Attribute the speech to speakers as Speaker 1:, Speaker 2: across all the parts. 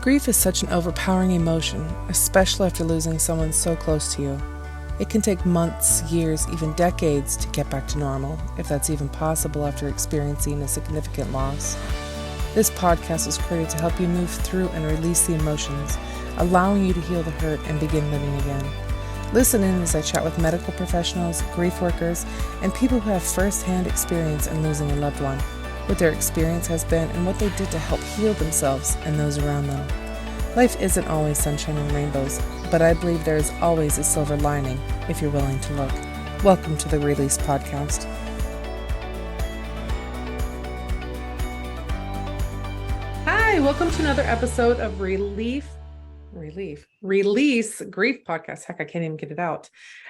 Speaker 1: Grief is such an overpowering emotion, especially after losing someone so close to you. It can take months, years, even decades to get back to normal, if that's even possible after experiencing a significant loss. This podcast was created to help you move through and release the emotions, allowing you to heal the hurt and begin living again. Listen in as I chat with medical professionals, grief workers, and people who have first-hand experience in losing a loved one, what their experience has been, and what they did to help heal themselves and those around them. Life isn't always sunshine and rainbows, but I believe there is always a silver lining if you're willing to look. Welcome to the Release Podcast. Hi, welcome to another episode of Release Grief Podcast. Heck, I can't even get it out.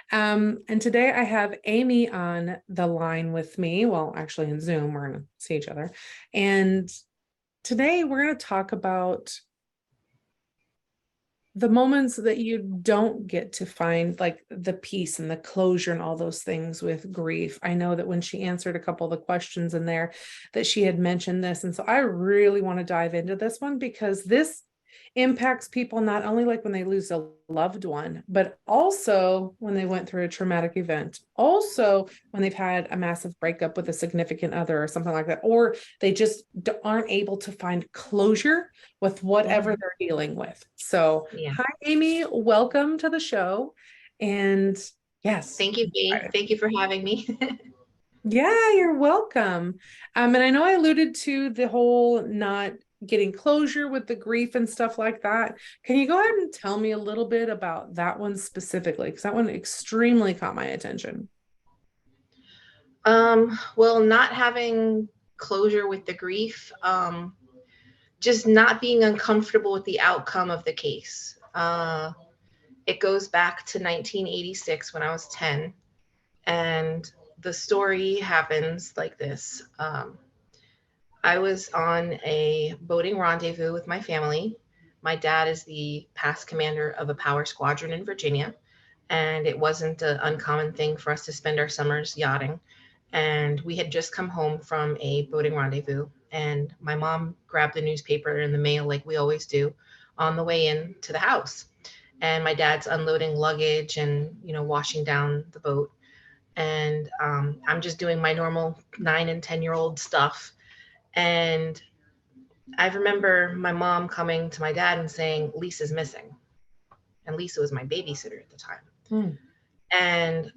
Speaker 1: And today I have Amy on the line with me. Well, actually in Zoom, we're going to see each other. And today we're going to talk about the moments that you don't get to find, like the peace and the closure and all those things with grief. I know that when she answered a couple of the questions in there that she had mentioned this. And so I really want to dive into this one because this impacts people not only like when they lose a loved one, but also when they went through a traumatic event, also when they've had a massive breakup with a significant other or something like that, or they just aren't able to find closure with whatever they're dealing with. So Hi, Amy, welcome to the show. And yes.
Speaker 2: Thank you, Bea. Thank you for having me.
Speaker 1: Yeah, you're welcome. And I know I alluded to the whole not getting closure with the grief and stuff like that. Can you go ahead and tell me a little bit about that one specifically? Because that one extremely caught my attention.
Speaker 2: Well, not having closure with the grief, just not being uncomfortable with the outcome of the case. It goes back to 1986 when I was 10, and the story happens like this. I was on a boating rendezvous with my family. My dad is the past commander of a power squadron in Virginia, and it wasn't an uncommon thing for us to spend our summers yachting. And we had just come home from a boating rendezvous, and my mom grabbed the newspaper in the mail like we always do on the way in to the house. And my dad's unloading luggage and, washing down the boat. And I'm just doing my normal 9 and 10-year-old stuff. And I remember my mom coming to my dad and saying, Lisa's missing. And Lisa was my babysitter at the time. And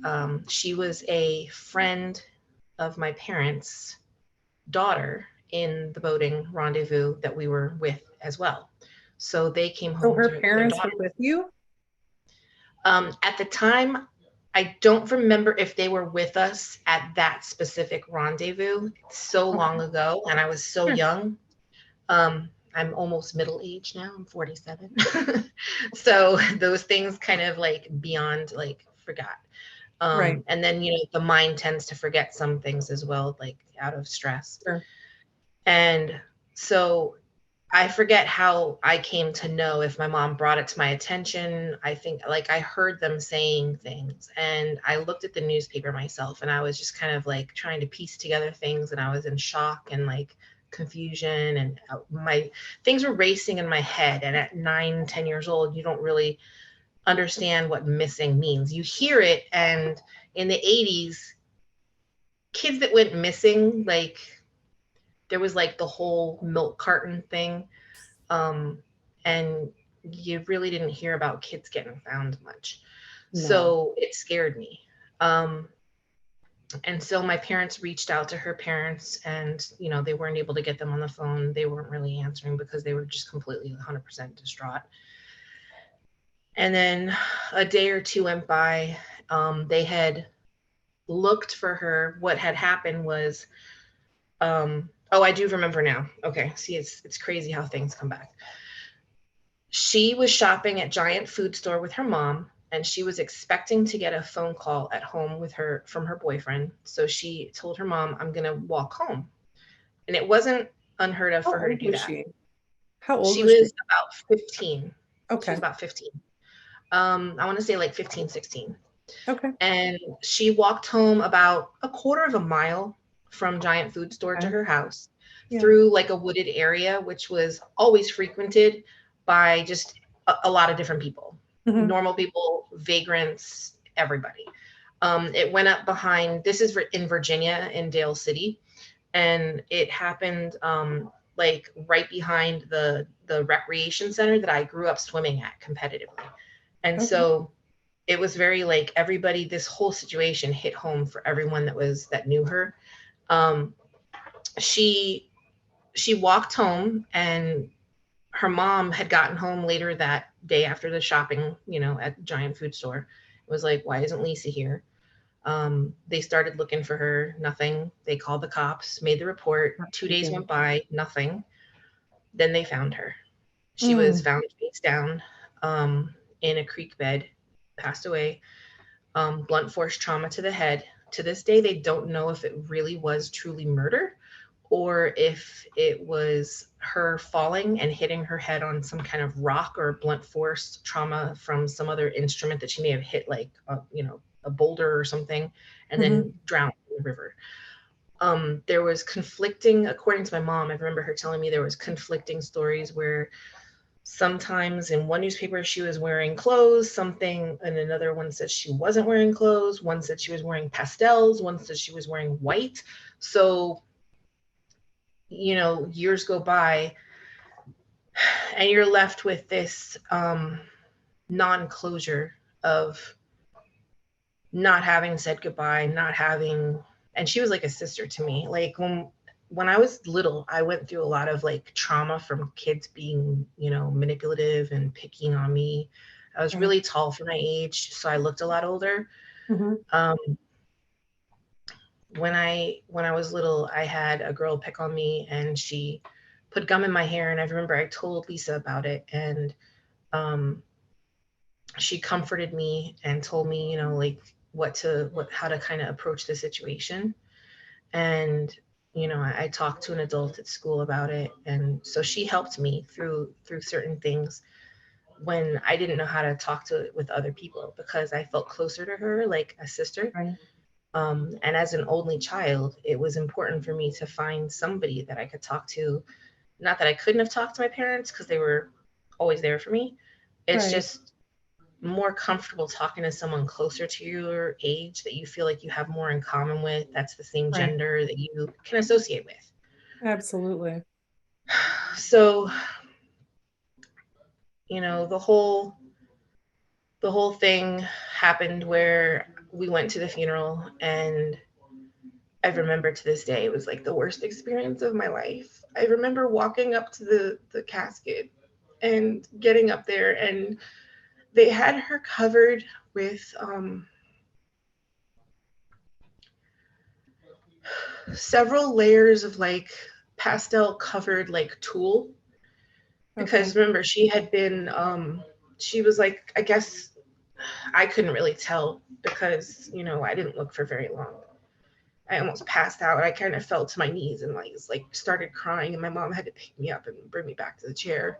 Speaker 2: she was a friend of my parents' daughter in the boating rendezvous that we were with as well. So they came home.
Speaker 1: So her parents were with you?
Speaker 2: At the time, I don't remember if they were with us at that specific rendezvous. It's so long ago, and I was so young. I'm almost middle-aged now. I'm 47. So those things kind of like beyond like forgot.
Speaker 1: Right.
Speaker 2: And then, the mind tends to forget some things as well, like out of stress.
Speaker 1: Sure.
Speaker 2: And so I forget how I came to know, if my mom brought it to my attention. I think like I heard them saying things, and I looked at the newspaper myself, and I was just kind of like trying to piece together things, and I was in shock and like confusion, and my things were racing in my head. And at 9, 10 years old, you don't really understand what missing means. You hear it, and in the 80s, kids that went missing, like there was like the whole milk carton thing. And you really didn't hear about kids getting found much. No. So it scared me. And so my parents reached out to her parents, and, they weren't able to get them on the phone. They weren't really answering because they were just completely 100% distraught. And then a day or two went by. They had looked for her. What had happened was, I do remember now. Okay. See, it's crazy how things come back. She was shopping at Giant Food Store with her mom, and she was expecting to get a phone call at home from her boyfriend. So she told her mom, I'm going to walk home. And it wasn't unheard of for her to do that.
Speaker 1: How old was she?
Speaker 2: She was about 15.
Speaker 1: Okay.
Speaker 2: She was about 15. I want to say like 15, 16.
Speaker 1: Okay.
Speaker 2: And she walked home about a quarter of a mile from Giant Food Store to her house through like a wooded area, which was always frequented by just a lot of different people,
Speaker 1: Mm-hmm.
Speaker 2: normal people, vagrants, everybody. It went up behind, this is in Virginia, in Dale City, and it happened like right behind the recreation center that I grew up swimming at competitively. And
Speaker 1: Okay.
Speaker 2: so it was very like everybody, this whole situation hit home for everyone that knew her. Um, she she walked home, and her mom had gotten home later that day after the shopping, at the giant food store. It was like, why isn't Lisa here? They started looking for her, nothing. They called the cops, made the report. 2 days went by, nothing. Then they found her. She was
Speaker 1: Mm.
Speaker 2: found face down in a creek bed, passed away. Blunt force trauma to the head. To this day, they don't know if it really was truly murder or if it was her falling and hitting her head on some kind of rock or blunt force trauma from some other instrument that she may have hit, like a boulder or something, and
Speaker 1: Mm-hmm.
Speaker 2: then drowned in the river. There was conflicting, according to my mom, I remember her telling me there was conflicting stories where sometimes in one newspaper she was wearing clothes, something, and another one said she wasn't wearing clothes. One said she was wearing pastels, one said she was wearing white. So, years go by and you're left with this non-closure of not having said goodbye, not having, and she was like a sister to me. Like when I was little, I went through a lot of like trauma from kids being, manipulative and picking on me. I was
Speaker 1: Right.
Speaker 2: really tall for my age, so I looked a lot older.
Speaker 1: Mm-hmm.
Speaker 2: Um, when I was little, I had a girl pick on me, and she put gum in my hair, and I remember I told Lisa about it, and um, she comforted me and told me, like how to kind of approach the situation. And I talked to an adult at school about it, and so she helped me through certain things when I didn't know how to talk to it with other people, because I felt closer to her, like a sister.
Speaker 1: Right.
Speaker 2: And as an only child, it was important for me to find somebody that I could talk to. Not that I couldn't have talked to my parents, because they were always there for me. It's
Speaker 1: Right.
Speaker 2: just more comfortable talking to someone closer to your age that you feel like you have more in common with, that's the same
Speaker 1: Right.
Speaker 2: gender that you can associate with.
Speaker 1: Absolutely.
Speaker 2: So, the whole thing happened where we went to the funeral, and I remember to this day it was like the worst experience of my life. I remember walking up to the casket and getting up there, and they had her covered with several layers of like pastel covered like tulle,
Speaker 1: Okay.
Speaker 2: because remember she was like, I guess I couldn't really tell because I didn't look for very long. I almost passed out. I kind of fell to my knees and like started crying, and my mom had to pick me up and bring me back to the chair.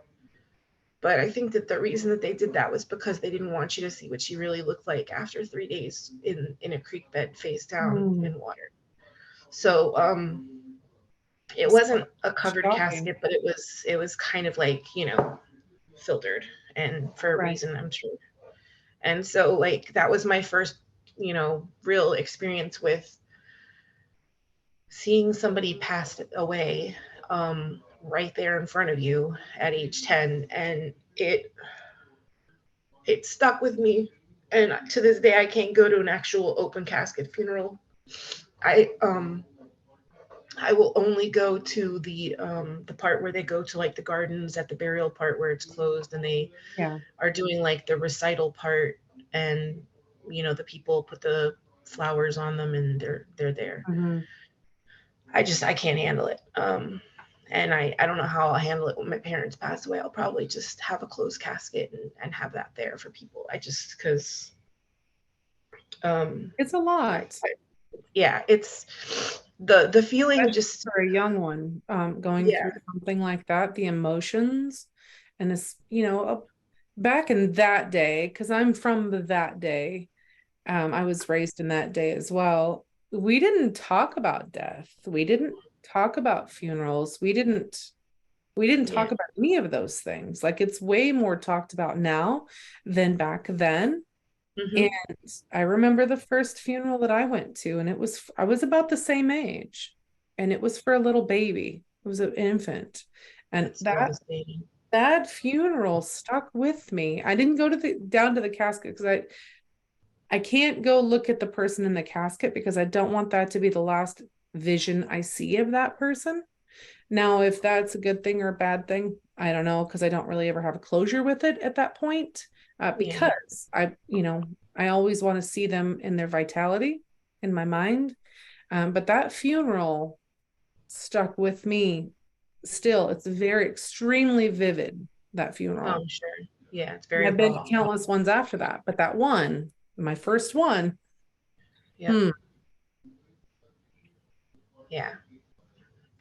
Speaker 2: But I think that the reason that they did that was because they didn't want you to see what she really looked like after 3 days in a creek bed face down
Speaker 1: Mm.
Speaker 2: in water. So it
Speaker 1: It's
Speaker 2: wasn't a covered
Speaker 1: shocking.
Speaker 2: casket, but it was kind of like, filtered, and for a
Speaker 1: Right.
Speaker 2: reason, I'm sure. And so like that was my first, real experience with seeing somebody pass away right there in front of you at age 10, and it stuck with me. And to this day I can't go to an actual open casket funeral. I will only go to the part where they go to like the gardens at the burial part where it's closed, and they
Speaker 1: Yeah.
Speaker 2: are doing like the recital part, and the people put the flowers on them, and they're there.
Speaker 1: Mm-hmm.
Speaker 2: I can't handle it. And I don't know how I'll handle it when my parents pass away. I'll probably just have a closed casket and have that there for people. I just because um
Speaker 1: It's a
Speaker 2: I,
Speaker 1: lot,
Speaker 2: I, yeah, it's the feeling
Speaker 1: especially
Speaker 2: just,
Speaker 1: for a young one, going through
Speaker 2: yeah.
Speaker 1: something like that, the emotions, and it's, back in that day, because I'm from that day, I was raised in that day as well. We didn't talk about death. We didn't talk about funerals. We didn't. We didn't
Speaker 2: Yeah.
Speaker 1: talk about any of those things. Like it's way more talked about now than back then. And
Speaker 2: Hmm.
Speaker 1: I remember the first funeral that I went to, and I was about the same age, and it was for a little baby. It was an infant. And
Speaker 2: That's devastating.
Speaker 1: that funeral stuck with me. I didn't go to the down to the casket because I can't go look at the person in the casket because I don't want that to be the last vision I see of that person. Now, if that's a good thing or a bad thing, I don't know because I don't really ever have a closure with it at that point.
Speaker 2: Yeah.
Speaker 1: Because I always want to see them in their vitality in my mind. But that funeral stuck with me still. It's very extremely vivid, that
Speaker 2: Oh,
Speaker 1: funeral.
Speaker 2: I'm sure. Yeah, it's
Speaker 1: And
Speaker 2: very
Speaker 1: I've been to
Speaker 2: raw.
Speaker 1: countless ones after that, but that one, my first one,
Speaker 2: Yep.
Speaker 1: hmm,
Speaker 2: Yeah.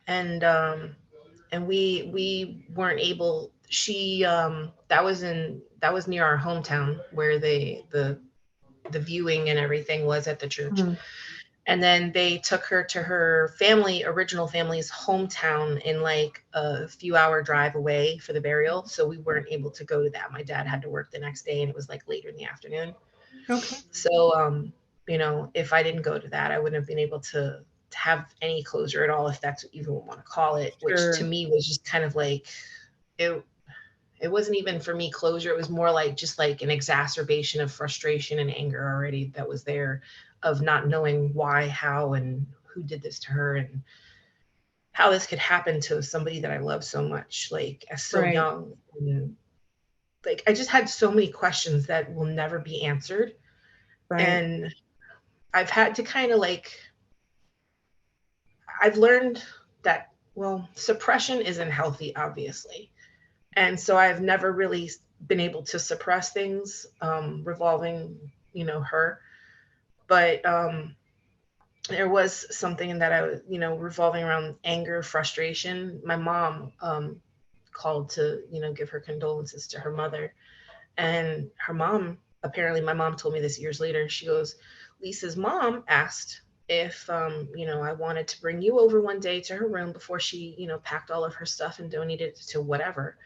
Speaker 2: And we weren't able, that was near our hometown where the viewing and everything was at the church.
Speaker 1: hmm,
Speaker 2: And then they took her to her original family's hometown in like a few hour drive away for the burial. So we weren't able to go to that. My dad had to work the next day and it was like later in the afternoon.
Speaker 1: okay,
Speaker 2: So, if I didn't go to that, I wouldn't have been able to have any closure at all, if that's what you even want to call it, which to
Speaker 1: sure,
Speaker 2: me was just kind of like, it, it wasn't even for me closure. It was more like just like an exacerbation of frustration and anger already that was there, of not knowing why, how, and who did this to her, and how this could happen to somebody that I love so much, like as so
Speaker 1: right,
Speaker 2: young. And like I just had so many questions that will never be answered.
Speaker 1: right,
Speaker 2: And I've had to kind of like, I've learned that, well, suppression isn't healthy, obviously. And so I've never really been able to suppress things revolving, her. But there was something that I was, revolving around anger, frustration. My mom called to, give her condolences to her mother. And her mom, apparently, my mom told me this years later. She goes, Lisa's mom asked if, I wanted to bring you over one day to her room before she, packed all of her stuff and donated it to whatever.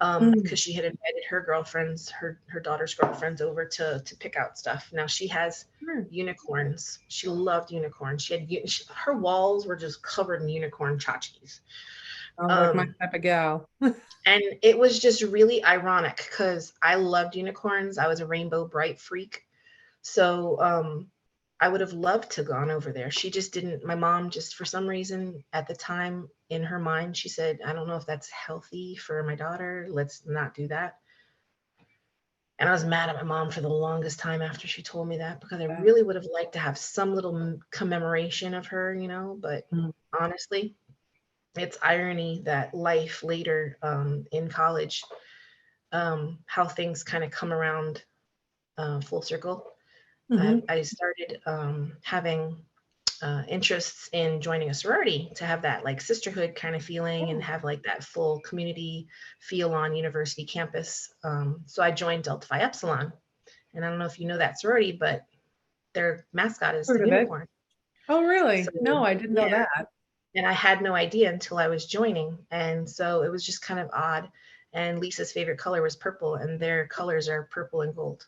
Speaker 1: mm,
Speaker 2: Because she had invited her girlfriends, her daughter's girlfriends, over to pick out stuff. Now she has
Speaker 1: sure.
Speaker 2: unicorns. She loved unicorns. Her walls were just covered in unicorn tchotchkes.
Speaker 1: Sounds like my
Speaker 2: Um,
Speaker 1: type of gal.
Speaker 2: and it was just really ironic because I loved unicorns. I was a rainbow bright freak. So I would have loved to gone over there. She just didn't. My mom just, for some reason, at the time in her mind, she said, "I don't know if that's healthy for my daughter. Let's not do that." And I was mad at my mom for the longest time after she told me that, because I really would have liked to have some little commemoration of her, But
Speaker 1: Mm.
Speaker 2: honestly, it's irony that life later, in college, how things kind of come around, full circle.
Speaker 1: Mhm.
Speaker 2: I started having interests in joining a sorority to have that like sisterhood kind of feeling and
Speaker 1: Oh,
Speaker 2: have like that full community feel on university campus. So I joined Delta Phi Epsilon. And I don't know if you know that sorority, but their mascot is the
Speaker 1: heard of it.
Speaker 2: unicorn.
Speaker 1: Oh,
Speaker 2: So
Speaker 1: really? No, I didn't
Speaker 2: yeah,
Speaker 1: know that.
Speaker 2: and I had no idea until I was joining. And so it was just kind of odd. And Lisa's favorite color was purple, and their colors are purple and gold.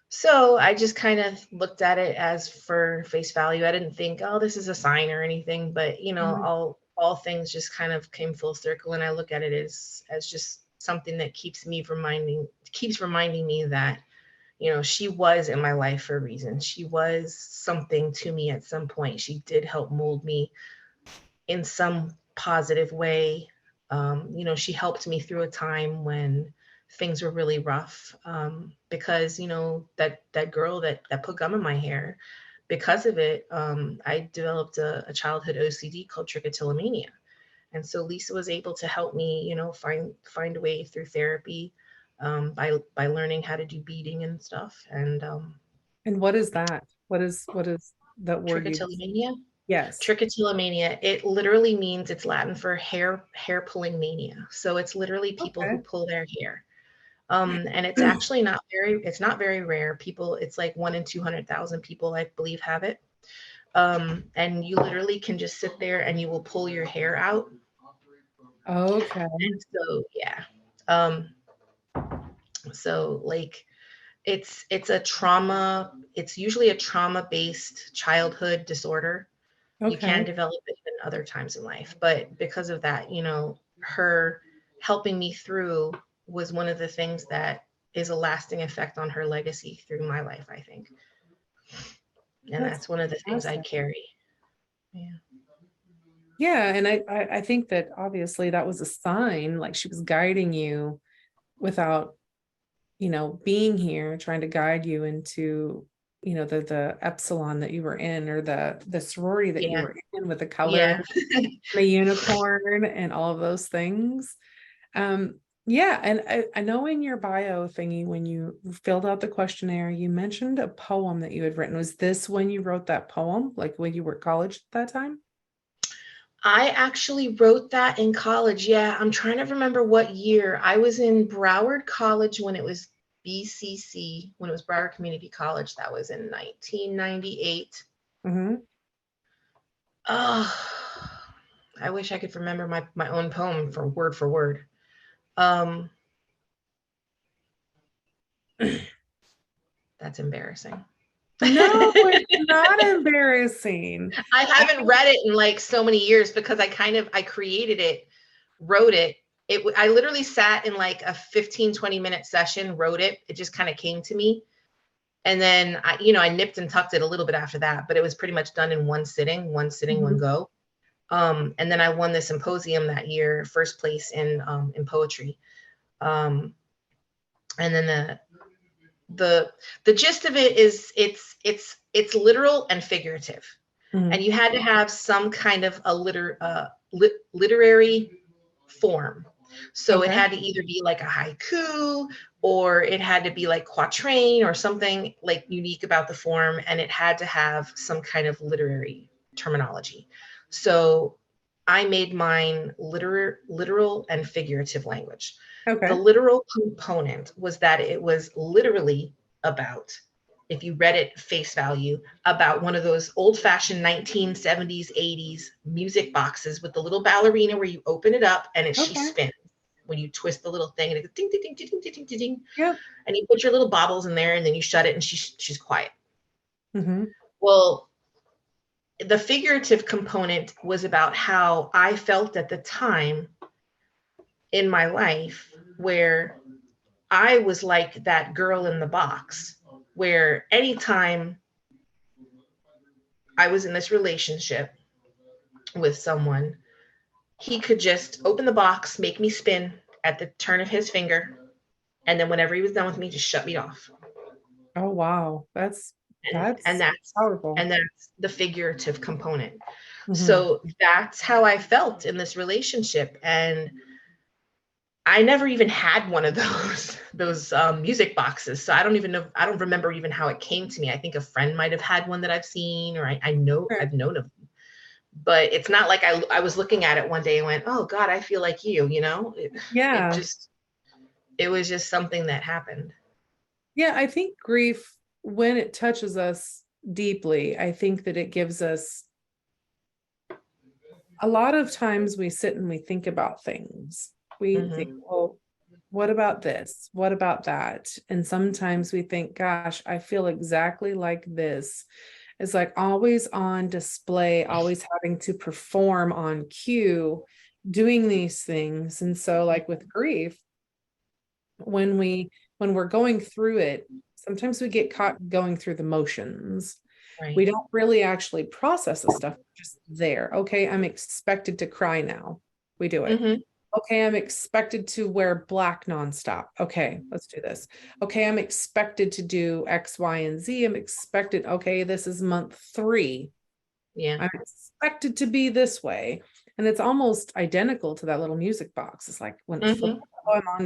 Speaker 2: So I just kind of looked at it as for face value. I didn't think, oh, this is a sign or anything, but
Speaker 1: Mhm.
Speaker 2: all things just kind of came full circle, and I look at it as just something that keeps reminding me that she was in my life for a reason. She was something to me at some point. She did help mold me in some positive way. She helped me through a time when things were really rough, because that girl that put gum in my hair, because of it, I developed a childhood OCD called trichotillomania. And so Lisa was able to help me, find a way through therapy, by learning how to do beading and stuff. And
Speaker 1: And what is that? What is that word you just?
Speaker 2: trichotillomania,
Speaker 1: Yes.
Speaker 2: trichotillomania, it literally means, it's Latin for hair pulling mania. So it's literally people who
Speaker 1: Okay.
Speaker 2: pull their hair. And it's actually not very rare. People, it's like 1 in 200,000 people, I believe, have it. And you literally can just sit there and you will pull your hair out.
Speaker 1: Okay.
Speaker 2: And so yeah. Um, so like it's a trauma, it's usually a trauma-based childhood disorder. You can
Speaker 1: Okay.
Speaker 2: develop it in other times in life, but because of that, her helping me through was one of the things that is a lasting effect on her legacy through my life, I think. And
Speaker 1: That's
Speaker 2: that's one of the things I
Speaker 1: fantastic.
Speaker 2: carry. Yeah.
Speaker 1: Yeah, and I think that obviously that was a sign, like she was guiding you without, being here, trying to guide you into, the epsilon that you were in, or the sorority that you
Speaker 2: Yeah.
Speaker 1: were in, with the color,
Speaker 2: Yeah.
Speaker 1: the unicorn, and all of those things. Yeah, and I know in your bio thingy, when you filled out the questionnaire, you mentioned a poem that you had written. Was this when you wrote that poem, like when you were at college at that time?
Speaker 2: I actually wrote that in college. Yeah, I'm trying to remember what year. I was in Broward College when it was BCC, when it was Broward Community College. That was in 1998.
Speaker 1: Mm-hmm.
Speaker 2: Oh, I wish I could remember my own poem for word. Um, that's embarrassing.
Speaker 1: No, it's not embarrassing.
Speaker 2: I haven't read it in like so many years because I created it, wrote it. I literally sat in like a 15-20 minute session, wrote it. It just kind of came to me. And then I nipped and tucked it a little bit after that, but it was pretty much done in one sitting, one
Speaker 1: Mhm.
Speaker 2: go. And then I won the symposium that year, first place in poetry. Um, and then the gist of it is it's literal and figurative, and
Speaker 1: Mhm.
Speaker 2: you had to have some kind of a literary form. So it
Speaker 1: Okay.
Speaker 2: had to either be like a haiku, or it had to be like quatrain, or something like unique about the form, and it had to have some kind of literary terminology. So I made mine literal and figurative language. The
Speaker 1: Okay.
Speaker 2: literal component was that it was literally about, if you read it face value, about one of those old fashioned 1970s, 80s music boxes with the little ballerina where you open it up and she
Speaker 1: Okay.
Speaker 2: spins when you twist the little thing, and it goes ding, ding, ding, ding, ding, ding, ding, ding.
Speaker 1: Yep.
Speaker 2: And you put your little baubles in there and then you shut it and she's quiet.
Speaker 1: Mm-hmm.
Speaker 2: Well, the figurative component was about how I felt at the time in my life, where I was like that girl in the box, where anytime I was in this relationship with someone, he could just open the box, make me spin at the turn of his finger, and then whenever he was done with me, just shut me off.
Speaker 1: Oh, wow.
Speaker 2: And and
Speaker 1: That's
Speaker 2: that's
Speaker 1: powerful.
Speaker 2: and that's the figurative component.
Speaker 1: Mm-hmm.
Speaker 2: So that's how I felt in this relationship, and I never even had one of those music boxes. So I don't even know. I don't remember even how it came to me. I think a friend might have had one that I've seen, or I know
Speaker 1: Okay.
Speaker 2: I've known of them. But it's not like I was looking at it one day and went, "Oh God, I feel like you." It
Speaker 1: Yeah.
Speaker 2: just it was just something that happened.
Speaker 1: Yeah. I think grief, when it touches us deeply, I think that it gives us, a lot of times we sit and we think about things. We think,
Speaker 2: Hmm.
Speaker 1: well, what about this? What about that? And sometimes we think, gosh, I feel exactly like this. It's like always on display, always having to perform on cue, doing these things. And so, like with grief, when we're going through it, sometimes we get caught going through the motions. We
Speaker 2: Right.
Speaker 1: don't really actually process the stuff, just there. Okay, I'm expected to cry now. We do it.
Speaker 2: Hmm.
Speaker 1: Okay, I'm expected to wear black nonstop. Okay, let's do this. Okay, I'm expected to do X, Y, and Z. I'm expected, okay, this is month 3.
Speaker 2: Yeah.
Speaker 1: I'm expected to be this way. And it's almost identical to that little music box. It's like when it's flipped,
Speaker 2: Hmm.
Speaker 1: oh, I'm on,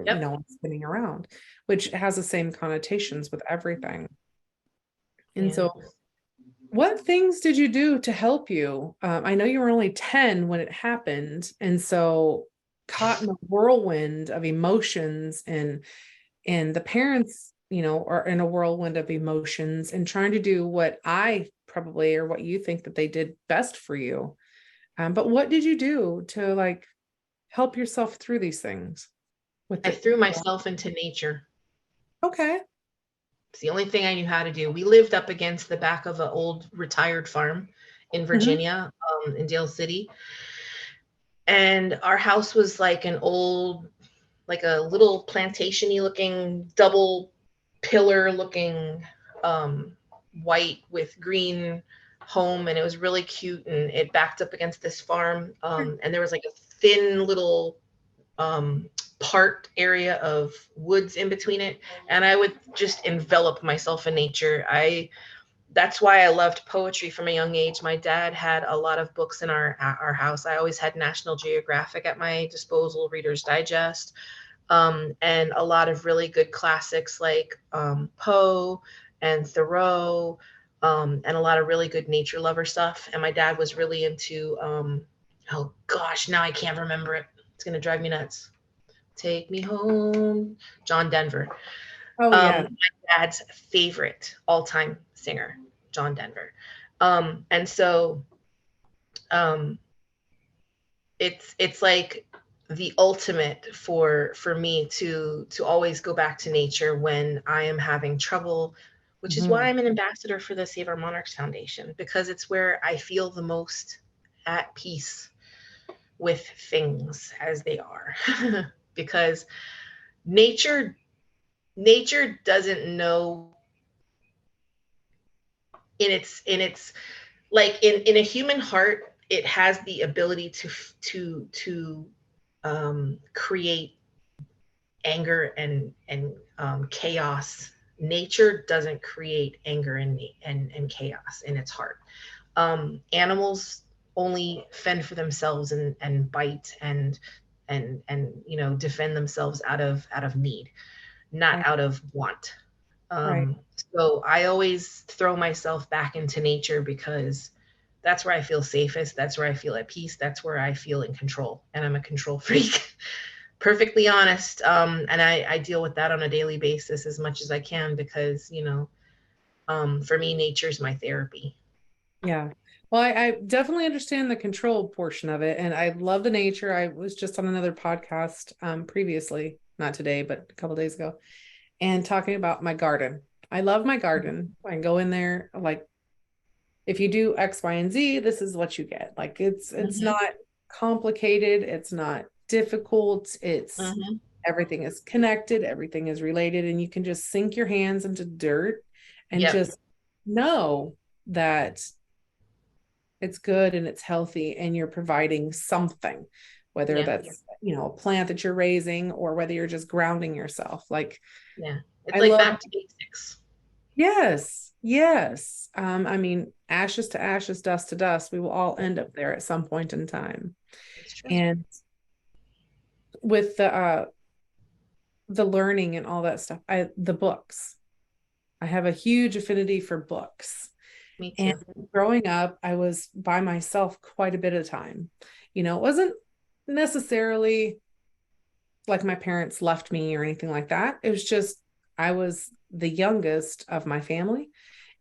Speaker 2: Yep.
Speaker 1: I'm spinning around, which has the same connotations with everything. And
Speaker 2: Yeah.
Speaker 1: so, what things did you do to help you? I know you were only 10 when it happened. And so, caught in a whirlwind of emotions, and the parents, are in a whirlwind of emotions and trying to do what I probably, or what you think that they did best for you. But what did you do to like help yourself through these things with
Speaker 2: I
Speaker 1: the,
Speaker 2: threw myself into nature.
Speaker 1: okay.
Speaker 2: It's the only thing I knew how to do. We lived up against the back of an old retired farm in
Speaker 1: Hmm.
Speaker 2: Virginia, in Dale City. And our house was like an old, like a little plantation-y looking, double pillar looking, um, white with green home. And it was really cute. And it backed up against this farm. And there was like a thin little part area of woods in between it, and I would just envelop myself in nature. I That's why I loved poetry from a young age. My dad had a lot of books in our house. I always had National Geographic at my disposal, Reader's Digest, and a lot of really good classics like Poe and Thoreau, and a lot of really good nature lover stuff. And my dad was really into oh gosh, now I can't remember it. It's gonna drive me nuts. Take Me Home, John Denver.
Speaker 1: Oh yeah.
Speaker 2: My dad's favorite all-time singer, John Denver. And so um, it's like the ultimate for me to always go back to nature when I am having trouble, which is why
Speaker 1: Hmm.
Speaker 2: I'm an ambassador for the Save Our Monarchs Foundation, because it's where I feel the most at peace with things as they are. Because nature nature doesn't know in its like in a human heart, it has the ability to create anger and chaos. Nature doesn't create anger and chaos in its heart. Animals only fend for themselves and bite and defend themselves out of need, not
Speaker 1: Right.
Speaker 2: out of want.
Speaker 1: Right.
Speaker 2: So I always throw myself back into nature because that's where I feel safest. That's where I feel at peace. That's where I feel in control. And I'm a control freak, perfectly honest. And I deal with that on a daily basis as much as I can because, for me, nature's my therapy.
Speaker 1: Yeah. Well, I definitely understand the control portion of it. And I love the nature. I was just on another podcast previously, not today, but a couple days ago, and talking about my garden. I love my garden. I go in there, like if you do X, Y, and Z, this is what you get. Like it's
Speaker 2: Mm-hmm,
Speaker 1: not complicated, it's not difficult, it's
Speaker 2: mm-hmm.
Speaker 1: everything is connected, everything is related, and you can just sink your hands into dirt and
Speaker 2: Yep.
Speaker 1: just know that it's good and it's healthy and you're providing something, whether
Speaker 2: Yeah.
Speaker 1: that's a plant that you're raising or whether you're just grounding yourself. Like
Speaker 2: Yeah. It's
Speaker 1: I
Speaker 2: like
Speaker 1: love,
Speaker 2: back to basics.
Speaker 1: yes, yes. I mean, ashes to ashes, dust to dust, we will all end up there at some point in time.
Speaker 2: It's true.
Speaker 1: And with the learning and all that stuff, the books, I have a huge affinity for books.
Speaker 2: Me
Speaker 1: And
Speaker 2: too.
Speaker 1: growing up, I was by myself quite a bit of time. It wasn't necessarily like my parents left me or anything like that. It was just I was the youngest of my family,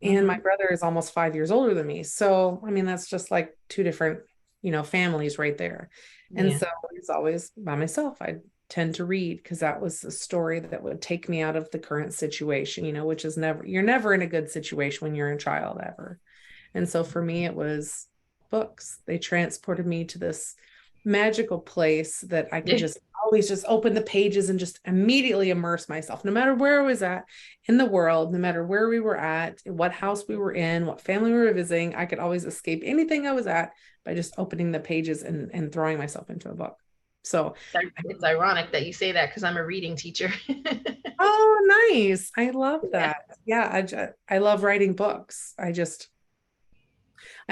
Speaker 1: and my
Speaker 2: Mm-hmm.
Speaker 1: brother is almost 5 years older than me. So, I mean, that's just like two different, families right there. And
Speaker 2: Yeah.
Speaker 1: so it's always by myself. I tend to read because that was a story that would take me out of the current situation, which is you're never in a good situation when you're a child ever. And so for me, it was books. They transported me to this magical place that I could
Speaker 2: Yeah.
Speaker 1: just always just open the pages and just immediately immerse myself, no matter where I was at in the world, no matter where we were at, what house we were in, what family we were visiting. I could always escape anything I was at by just opening the pages and throwing myself into a book. So,
Speaker 2: It's ironic that you say that because I'm a reading teacher.
Speaker 1: oh, nice. I love
Speaker 2: Yeah.
Speaker 1: that. Yeah, I love writing books. I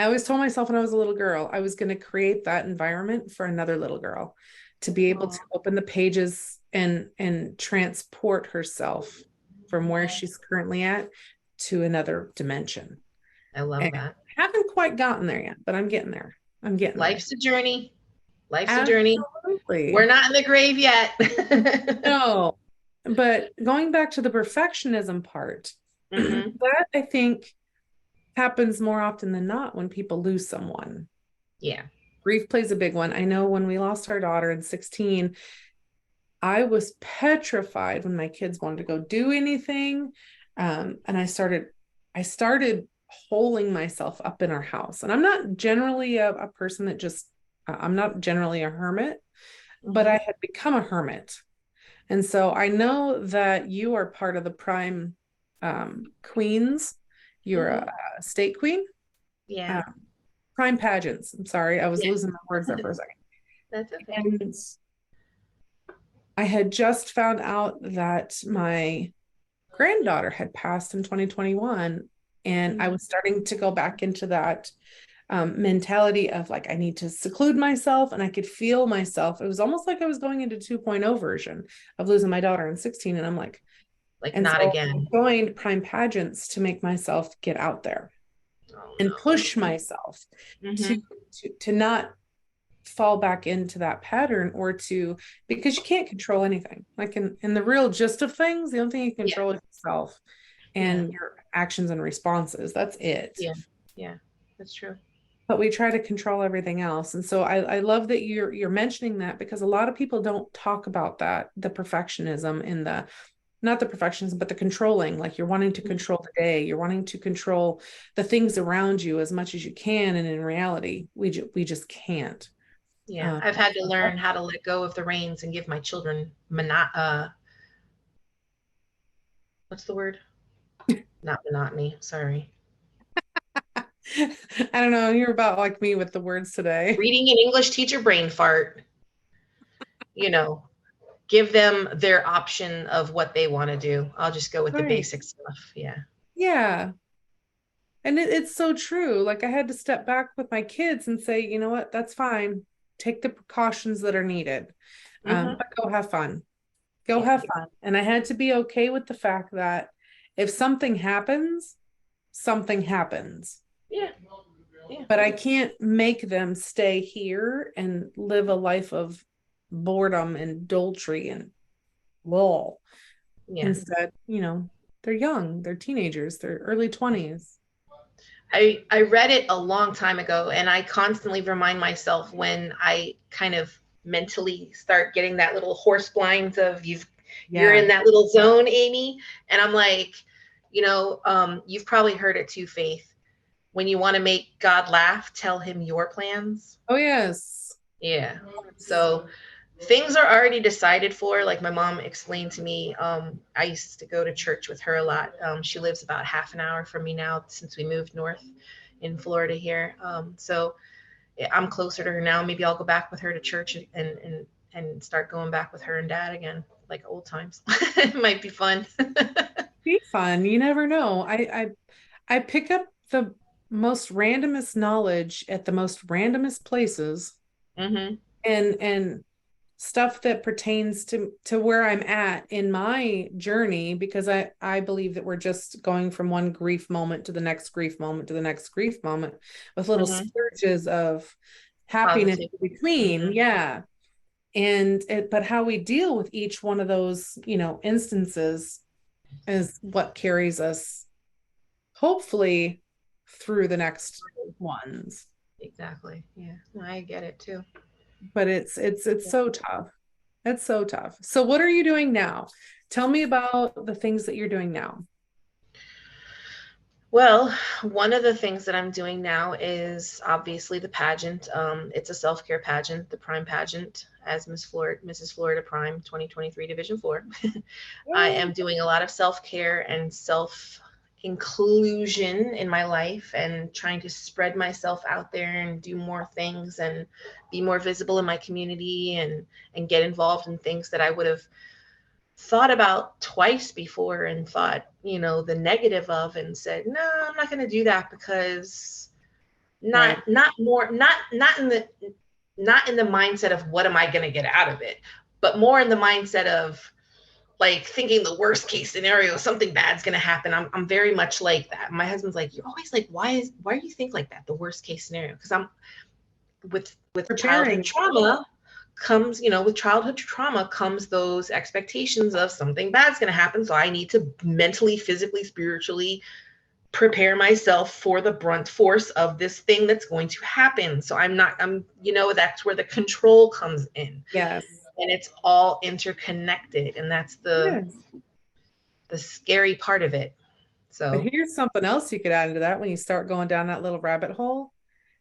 Speaker 1: always told myself when I was a little girl, I was going to create that environment for another little girl to be able to
Speaker 2: Oh,
Speaker 1: open the pages and transport herself from where she's currently at to another dimension.
Speaker 2: I love
Speaker 1: And
Speaker 2: that.
Speaker 1: I haven't quite gotten there yet, but I'm getting there. I'm getting there.
Speaker 2: Life's a journey. Life's a journey. We're
Speaker 1: Absolutely.
Speaker 2: not in the grave yet.
Speaker 1: No. But going back to the perfectionism part,
Speaker 2: Hmm.
Speaker 1: that I think happens more often than not when people lose someone.
Speaker 2: Yeah.
Speaker 1: Grief plays a big one. I know when we lost our daughter in 16, I was petrified when my kids wanted to go do anything. And I started holding myself up in our house. And I'm not generally a person that just, I'm not generally a hermit, but I had become a hermit. And so I know that you are part of the prime queens. You're a state queen.
Speaker 2: Yeah.
Speaker 1: Prime pageants. I'm sorry, I was
Speaker 2: Yeah.
Speaker 1: losing my words there for a second.
Speaker 2: That's okay.
Speaker 1: And I had just found out that my granddaughter had passed in 2021, and I was starting to go back into that mentality of like, I need to seclude myself, and I could feel myself. It was almost like I was going into 2.0 version of losing my daughter in 16. And I'm like, and
Speaker 2: not
Speaker 1: so
Speaker 2: again.
Speaker 1: I joined prime pageants to make myself get out there and push myself to not fall back into that pattern, or to, because you can't control anything. Like in the real gist of things, the only thing you control is yourself and your actions and responses. That's it.
Speaker 2: Yeah, that's true.
Speaker 1: But we try to control everything else. And so I love that you're mentioning that, because a lot of people don't talk about that, the perfectionism in the, not the perfectionism, but the controlling. Like, you're wanting to control the day, you're wanting to control the things around you as much as you can, and in reality we just can't.
Speaker 2: Yeah, I've had to learn how to let go of the reins and give my children what's the word? Not monotony. Sorry.
Speaker 1: I don't know. You're about like me with the words today.
Speaker 2: Reading an English teacher brain fart. Give them their option of what they want to do. I'll just go with the basic stuff. Yeah.
Speaker 1: Yeah. And it's so true. Like, I had to step back with my kids and say, you know what, that's fine. Take the precautions that are needed. But go have fun. Go have fun. And I had to be okay with the fact that if something happens, something happens.
Speaker 2: Yeah.
Speaker 1: But I can't make them stay here and live a life of boredom and adultery and lull. Instead, they're young, they're teenagers, they're early 20s.
Speaker 2: I read it a long time ago, and I constantly remind myself when I kind of mentally start getting that little horse blinds of you're in that little zone, Amy. And I'm like, you've probably heard it too, Faith. When you want to make God laugh, tell him your plans.
Speaker 1: Oh, yes.
Speaker 2: Yeah. So things are already decided for. Like, my mom explained to me, I used to go to church with her a lot. She lives about half an hour from me now since we moved north in Florida here. So I'm closer to her now. Maybe I'll go back with her to church and start going back with her and Dad again, like old times. It might be fun.
Speaker 1: Be fun. You never know. I pick up the most randomest knowledge at the most randomest places, and stuff that pertains to where I'm at in my journey, because I believe that we're just going from one grief moment to the next grief moment to the next grief moment, with little splurges of happiness in between. Yeah. But how we deal with each one of those, instances is what carries us, hopefully, through the next ones.
Speaker 2: Exactly. Yeah, I get it too.
Speaker 1: But it's so tough. It's so tough. So what are you doing now? Tell me about the things that you're doing now.
Speaker 2: Well, one of the things that I'm doing now is obviously the pageant. It's a self-care pageant, the Prime pageant, as Mrs. Florida Prime 2023 Division 4. I am doing a lot of self-care and self-inclusion in my life, and trying to spread myself out there and do more things and be more visible in my community, and get involved in things that I would have thought about twice before and thought, the negative of, and said, no, I'm not going to do that, because not in the mindset of what am I going to get out of it, but more in the mindset of like thinking the worst case scenario, something bad's going to happen. I'm very much like that. My husband's like, you're always like, why do you think like that? The worst case scenario. Because I'm with childhood trauma comes, with childhood trauma comes those expectations of something bad's going to happen. So I need to mentally, physically, spiritually prepare myself for the brunt force of this thing that's going to happen. So that's where the control comes in.
Speaker 1: Yes.
Speaker 2: And it's all interconnected. And that's
Speaker 1: Yes.
Speaker 2: the scary part of it.
Speaker 1: But
Speaker 2: So,
Speaker 1: here's something else you could add into that when you start going down that little rabbit hole.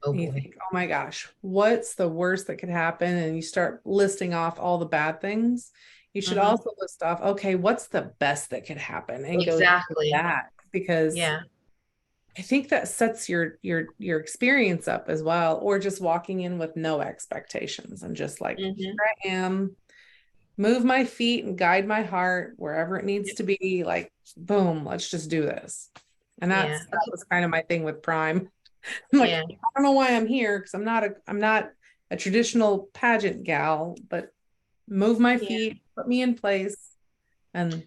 Speaker 2: oh
Speaker 1: And you
Speaker 2: boy.
Speaker 1: think, oh my gosh, what's the worst that could happen? And you start listing off all the bad things. You should
Speaker 2: Mm-hmm.
Speaker 1: also list off, okay, what's the best that could happen and go to
Speaker 2: Exactly.
Speaker 1: that, because
Speaker 2: Yeah.
Speaker 1: I think that sets your experience up as well, or just walking in with no expectations and just like, here
Speaker 2: Mm-hmm.
Speaker 1: I am, move my feet and guide my heart wherever it needs to be, like boom, let's just do this. And
Speaker 2: Yeah.
Speaker 1: that was kind of my thing with Prime. I'm like,
Speaker 2: Yeah.
Speaker 1: I don't know why I'm here, because I'm not a traditional pageant gal, but move my
Speaker 2: Yeah.
Speaker 1: feet, put me in place, and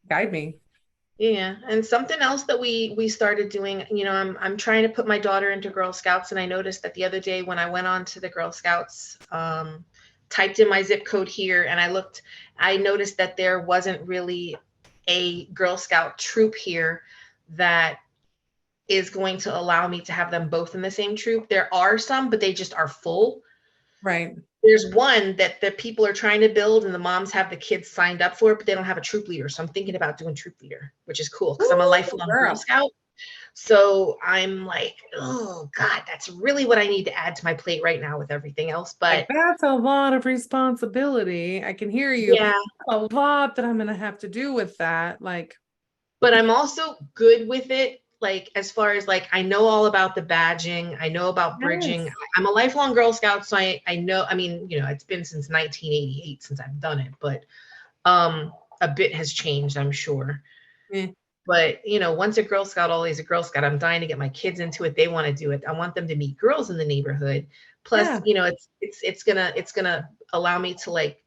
Speaker 1: guide me.
Speaker 2: Yeah, and something else that we started doing, I'm trying to put my daughter into Girl Scouts, and I noticed that the other day when I went on to the Girl Scouts, typed in my zip code here, and I noticed that there wasn't really a Girl Scout troop here that is going to allow me to have them both in the same troop. There are some, but they just are full.
Speaker 1: Right.
Speaker 2: There's one that the people are trying to build and the moms have the kids signed up for it, but they don't have a troop leader. So I'm thinking about doing troop leader, which is cool because I'm a
Speaker 1: Ooh,
Speaker 2: lifelong Girl
Speaker 1: girl.
Speaker 2: Scout. So I'm like, oh God, that's really what I need to add to my plate right now with everything else.
Speaker 1: Like,
Speaker 2: But
Speaker 1: that's a lot of responsibility. I can hear you.
Speaker 2: yeah,
Speaker 1: A lot that I'm gonna have to do with that. Like,
Speaker 2: but I'm also good with it. Like, as far as like, I know all about the badging, I know about bridging.
Speaker 1: yes.
Speaker 2: I'm a lifelong Girl Scout, so I know, I mean, it's been since 1988 since I've done it, but a bit has changed, I'm sure.
Speaker 1: Eh,
Speaker 2: But once a Girl Scout, always a Girl Scout. I'm dying to get my kids into it. They want to do it. I want them to meet girls in the neighborhood. Plus,
Speaker 1: yeah.
Speaker 2: it's gonna allow me to like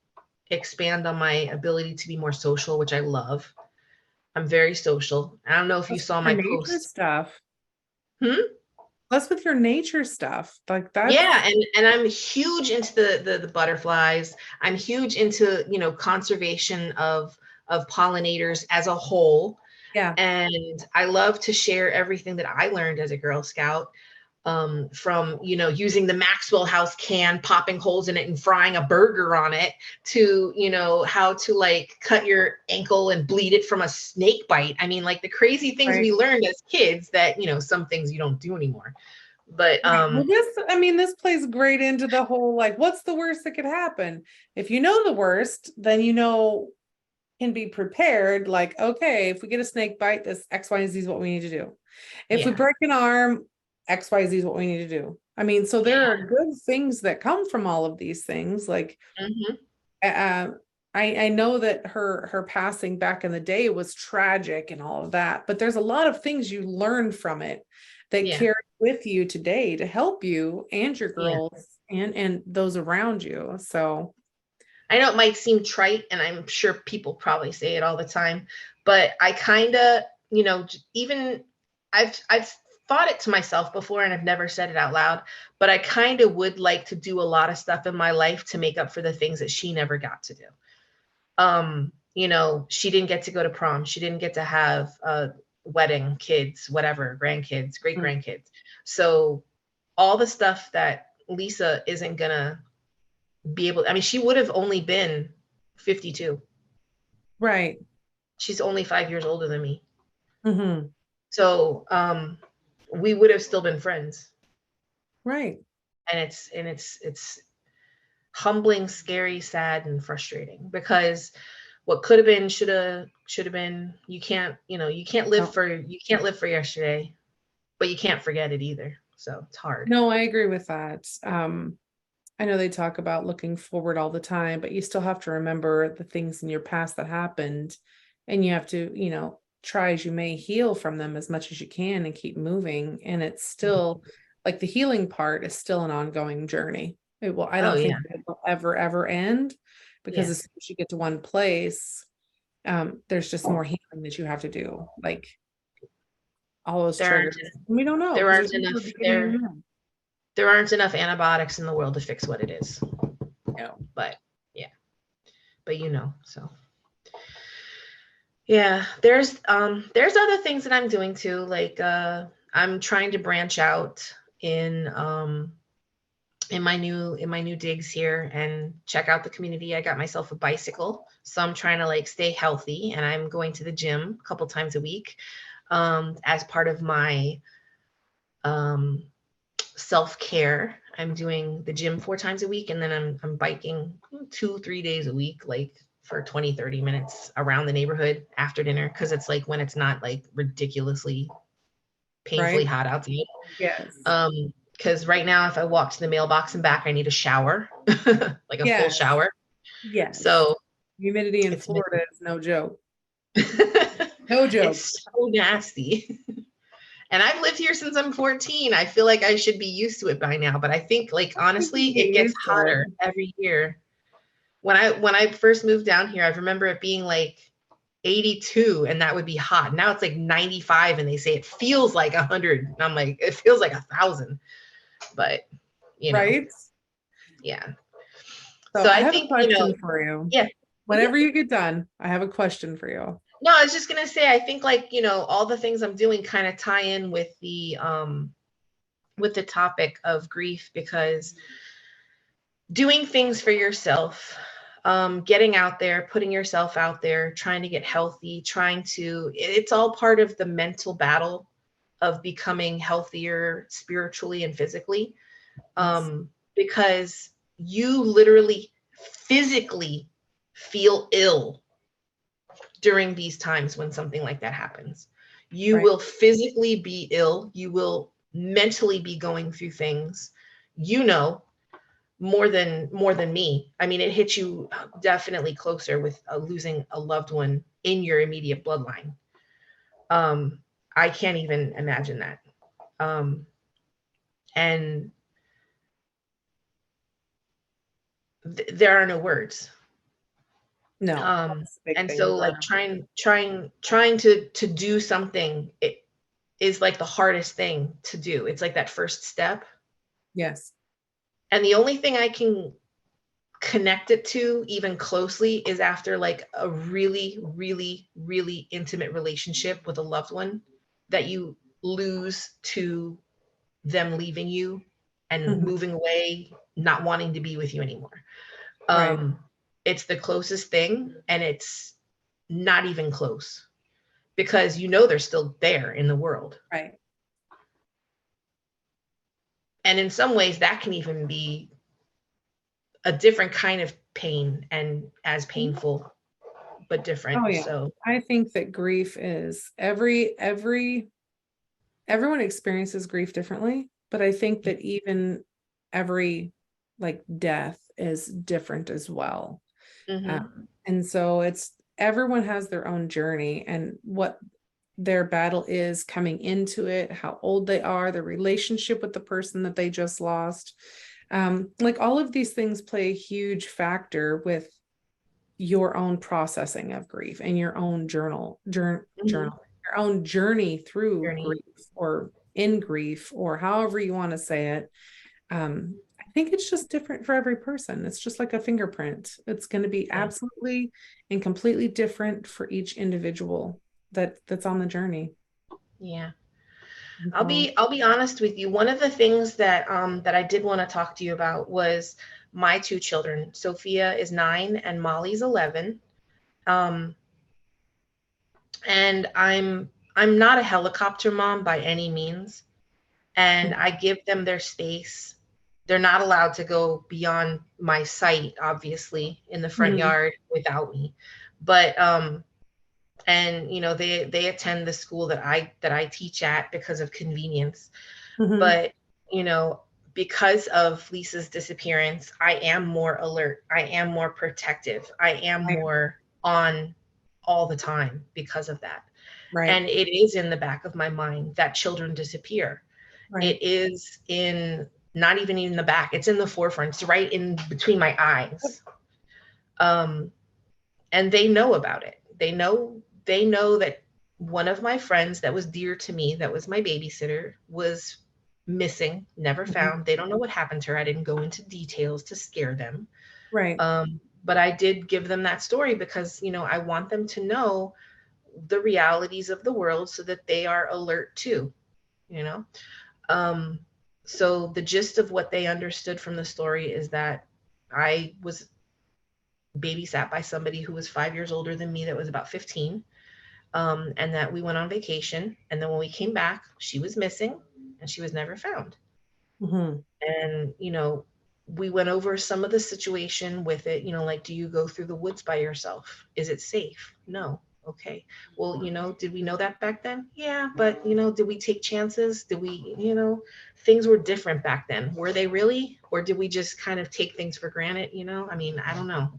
Speaker 2: expand on my ability to be more social, which I love. I'm very social. I don't know if you
Speaker 1: Plus
Speaker 2: saw
Speaker 1: your
Speaker 2: my
Speaker 1: nature
Speaker 2: post.
Speaker 1: stuff.
Speaker 2: Hmm?
Speaker 1: Plus with your nature stuff. Like
Speaker 2: Yeah,
Speaker 1: that's
Speaker 2: and I'm huge into the butterflies. I'm huge into conservation of pollinators as a whole.
Speaker 1: yeah.
Speaker 2: And I love to share everything that I learned as a Girl Scout, from using the Maxwell House can, popping holes in it and frying a burger on it, to how to like cut your ankle and bleed it from a snake bite. I mean, like the crazy things
Speaker 1: Right.
Speaker 2: we learned as kids that some things you don't do anymore. But
Speaker 1: Right. Well, this plays great into the whole, like, what's the worst that could happen? If you know the worst, then can be prepared. Like, okay, if we get a snake bite, this X, Y, and Z is what we need to do. If we
Speaker 2: yeah,
Speaker 1: break an arm, X, Y, Z is what we need to do. I mean, so there are good things that come from all of these things. Like,
Speaker 2: hmm
Speaker 1: uh, I know that her passing back in the day was tragic and all of that, but there's a lot of things you learn from it that
Speaker 2: yeah,
Speaker 1: carry with you today to help you and your
Speaker 2: yeah.
Speaker 1: girls and those around you. So
Speaker 2: I know it might seem trite, and I'm sure people probably say it all the time, but I kind of, even I've thought it to myself before, and I've never said it out loud, but I kind of would like to do a lot of stuff in my life to make up for the things that she never got to do. She didn't get to go to prom. She didn't get to have a wedding, kids, whatever, grandkids, great
Speaker 1: mm,
Speaker 2: grandkids. So all the stuff that Lisa isn't gonna be able, I mean, she would have only been 52.
Speaker 1: right.
Speaker 2: She's only 5 years older than me.
Speaker 1: Hmm.
Speaker 2: So we would have still been friends.
Speaker 1: Right.
Speaker 2: And it's humbling, scary, sad, and frustrating, because what could have been, should have been,
Speaker 1: No,
Speaker 2: you can't live for yesterday, but you can't forget it either. So it's hard.
Speaker 1: no, I agree with that. I know they talk about looking forward all the time, but you still have to remember the things in your past that happened, and you have to, try as you may heal from them as much as you can and keep moving. And it's still like the healing part is still an ongoing journey. I
Speaker 2: Oh
Speaker 1: don't
Speaker 2: yeah.
Speaker 1: think it will ever end, because
Speaker 2: Yeah.
Speaker 1: as soon as you get to one place, there's just more healing that you have to do. Like all those
Speaker 2: There aren't
Speaker 1: triggers. And we don't know
Speaker 2: there
Speaker 1: because
Speaker 2: aren't
Speaker 1: there's never a
Speaker 2: enough
Speaker 1: beginning and an end.
Speaker 2: there aren't enough antibiotics in the world to fix what it is.
Speaker 1: No.
Speaker 2: But yeah. So Yeah, there's other things that I'm doing too. Like I'm trying to branch out in my new digs here and check out the community. I got myself a bicycle, so I'm trying to like stay healthy, and I'm going to the gym a couple times a week as part of my um, self-care. I'm doing the gym 4 times a week, and then I'm biking 2-3 days a week, like for 20-30 minutes around the neighborhood after dinner, because it's like when it's not like ridiculously painfully
Speaker 1: Right?
Speaker 2: hot outside.
Speaker 1: Yes.
Speaker 2: Um, because right now, if I walk to the mailbox and back, I need a shower, like a full
Speaker 1: Yes.
Speaker 2: shower.
Speaker 1: Yes.
Speaker 2: So
Speaker 1: Humidity in
Speaker 2: it's
Speaker 1: Florida is no joke. No joke.
Speaker 2: it's so nasty. And I've lived here since I'm 14. I feel like I should be used to it by now, but I think like honestly,
Speaker 1: You
Speaker 2: it
Speaker 1: get
Speaker 2: gets
Speaker 1: used to it.
Speaker 2: hotter every year. When I first moved down here, I remember it being like 82, and that would be hot. Now it's like 95, and they say it feels like 100. And I'm like, it feels like 1,000. But
Speaker 1: Right?
Speaker 2: yeah.
Speaker 1: So
Speaker 2: So
Speaker 1: I
Speaker 2: I
Speaker 1: have a
Speaker 2: think,
Speaker 1: question for you.
Speaker 2: yeah. Yeah.
Speaker 1: Whenever you get done, I have a question for you.
Speaker 2: No, I was just gonna say, I think like, all the things I'm doing kind of tie in with the topic of grief, because doing things for yourself, getting out there, putting yourself out there, trying to get healthy, it's all part of the mental battle of becoming healthier spiritually and physically.
Speaker 1: Yes.
Speaker 2: Because you literally physically feel ill during these times when something like that happens. You
Speaker 1: Right.
Speaker 2: will physically be ill. You will mentally be going through things, you know, more than me. I mean, it hits you definitely closer with losing a loved one in your immediate bloodline. Um, I can't even imagine that. And there are no words.
Speaker 1: No, that's a big
Speaker 2: And
Speaker 1: thing.
Speaker 2: so like trying to do something, it is like the hardest thing to do. It's like that first step.
Speaker 1: Yes.
Speaker 2: And the only thing I can connect it to even closely is after like a really, really, really intimate relationship with a loved one that you lose to them leaving you and
Speaker 1: Mhm.
Speaker 2: moving away, not wanting to be with you anymore.
Speaker 1: Right.
Speaker 2: Um, it's the closest thing, and it's not even close, because they're still there in the world.
Speaker 1: Right.
Speaker 2: And in some ways, that can even be a different kind of pain, and as painful, but
Speaker 1: Oh
Speaker 2: different.
Speaker 1: yeah.
Speaker 2: So,
Speaker 1: I think that grief is everyone experiences grief differently, but I think that even every like death is different as well.
Speaker 2: mhm,
Speaker 1: And so it's everyone has their own journey and what their battle is coming into it, how old they are, their relationship with the person that they just lost. Like all of these things play a huge factor with your own processing of grief and your own
Speaker 2: mhm,
Speaker 1: your own journey through
Speaker 2: journey.
Speaker 1: grief or in grief or however you want to say it. I think it's just different for every person. It's just like a fingerprint. It's going to be
Speaker 2: Yeah.
Speaker 1: absolutely and completely different for each individual that's on the journey.
Speaker 2: Yeah. I'll
Speaker 1: So,
Speaker 2: be I'll be honest with you. One of the things that I did want to talk to you about was my two children. Sophia is 9 and Molly's 11. Um, and I'm not a helicopter mom by any means, and I give them their space. They're not allowed to go beyond my sight, obviously, in the front
Speaker 1: mhm,
Speaker 2: yard without me. But and they attend the school that I teach at because of convenience.
Speaker 1: mhm,
Speaker 2: But you know, because of Lisa's disappearance, I am more alert. I am more protective. I am
Speaker 1: right,
Speaker 2: more on all the time because of that.
Speaker 1: right,
Speaker 2: And it is in the back of my mind that children disappear.
Speaker 1: right.
Speaker 2: It is not even in the back, it's in the forefront. It's right in between my eyes. Um, and they know about it. They know that one of my friends that was dear to me, that was my babysitter, was missing, never
Speaker 1: Mhm,
Speaker 2: found. They don't know what happened to her. I didn't go into details to scare them.
Speaker 1: right.
Speaker 2: But I did give them that story because I want them to know the realities of the world so that they are alert too, you know. So the gist of what they understood from the story is that I was babysat by somebody who was 5 years older than me, that was about 15, and that we went on vacation, and then when we came back she was missing and she was never found.
Speaker 1: Mm-hmm.
Speaker 2: And we went over some of the situation with it, like, do you go through the woods by yourself? Is it safe? No. Okay. Well, did we know that back then? Yeah, but did we take chances? Did we, things were different back then. Were they really? Or did we just kind of take things for granted? I mean, I don't know.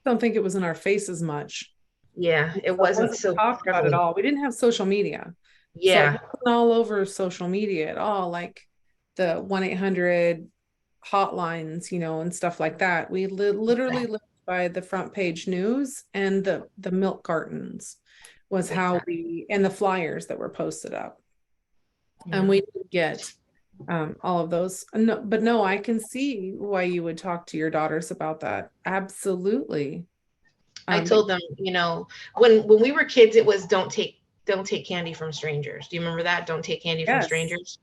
Speaker 1: Don't think it was in our face as much.
Speaker 2: Yeah, it
Speaker 1: So it
Speaker 2: wasn't
Speaker 1: wasn't
Speaker 2: so
Speaker 1: talked about at
Speaker 2: prevalent.
Speaker 1: all. We didn't have social media. So it
Speaker 2: Yeah,
Speaker 1: wasn't all over social media at all, like the 1-800 hotlines, and stuff like that. We literally lived by the front page news and the milk cartons was how
Speaker 2: exactly.
Speaker 1: we, and the flyers that were posted up. And
Speaker 2: Yeah.
Speaker 1: we did get all of those. No, but no, I can see why you would talk to your daughters about that. Absolutely.
Speaker 2: I
Speaker 1: But
Speaker 2: told them, when we were kids, it was don't take candy from strangers. Do you remember that? Don't take candy from
Speaker 1: yes.
Speaker 2: strangers.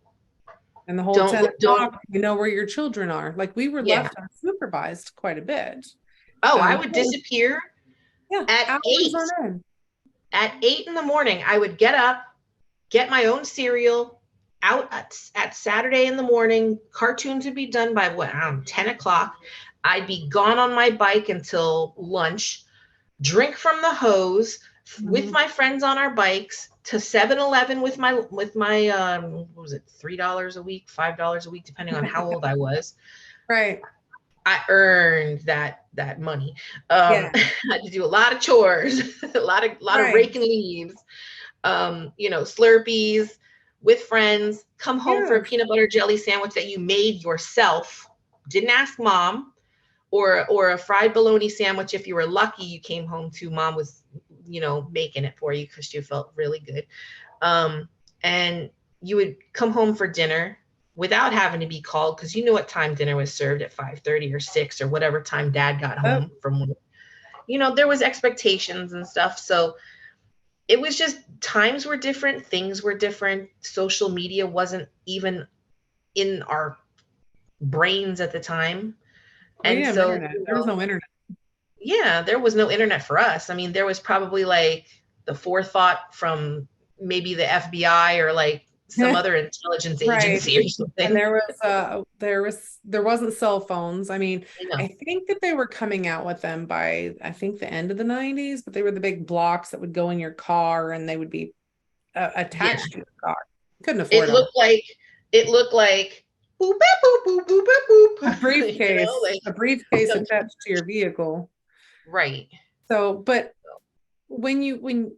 Speaker 1: And the whole
Speaker 2: Don't
Speaker 1: 10
Speaker 2: don't.
Speaker 1: o'clock, you know where your children are. Like we were
Speaker 2: Yeah.
Speaker 1: left unsupervised quite a bit.
Speaker 2: Oh, I would
Speaker 1: Oh,
Speaker 2: disappear
Speaker 1: yeah,
Speaker 2: at
Speaker 1: hours
Speaker 2: 8.
Speaker 1: on end.
Speaker 2: At 8 in the morning. I would get up, get my own cereal, out at Saturday in the morning. Cartoons would be done by around 10 o'clock. I'd be gone on my bike until lunch, drink from the hose with my friends on our bikes to 7-Eleven with my what was it, $3 a week, $5 a week, depending on how old I was.
Speaker 1: Right.
Speaker 2: I earned that money.
Speaker 1: Yeah.
Speaker 2: I had to do a lot of chores, a lot of
Speaker 1: Right.
Speaker 2: raking leaves, Slurpees with friends, come home for a
Speaker 1: Yeah.
Speaker 2: peanut butter jelly sandwich that you made yourself, didn't ask mom, or a fried bologna sandwich. If you were lucky, you came home to mom was, making it for you because she felt really good. And you would come home for dinner without having to be called because you knew what time dinner was served at 5:30 or 6 or whatever time dad got
Speaker 1: Oh,
Speaker 2: home from work. There was expectations and stuff. So it was just, times were different, things were different. Social media wasn't even in our brains at the time.
Speaker 1: we
Speaker 2: And
Speaker 1: didn't have
Speaker 2: so,
Speaker 1: internet. There was no internet.
Speaker 2: yeah, there was no internet for us. I mean, there was probably like the forethought from maybe the FBI or like some other intelligence
Speaker 1: Right.
Speaker 2: agency or
Speaker 1: And
Speaker 2: something.
Speaker 1: there wasn't cell phones. I mean,
Speaker 2: I know.
Speaker 1: I think that they were coming out with them by I think the end of the 90s, but they were the big blocks that would go in your car and they would be
Speaker 2: Yeah.
Speaker 1: attached to your car. Couldn't
Speaker 2: It
Speaker 1: afford them.
Speaker 2: looked like it looked like boop boop boop boop boop
Speaker 1: A
Speaker 2: boop.
Speaker 1: briefcase,
Speaker 2: Like
Speaker 1: a briefcase attached to your vehicle.
Speaker 2: right.
Speaker 1: So, but when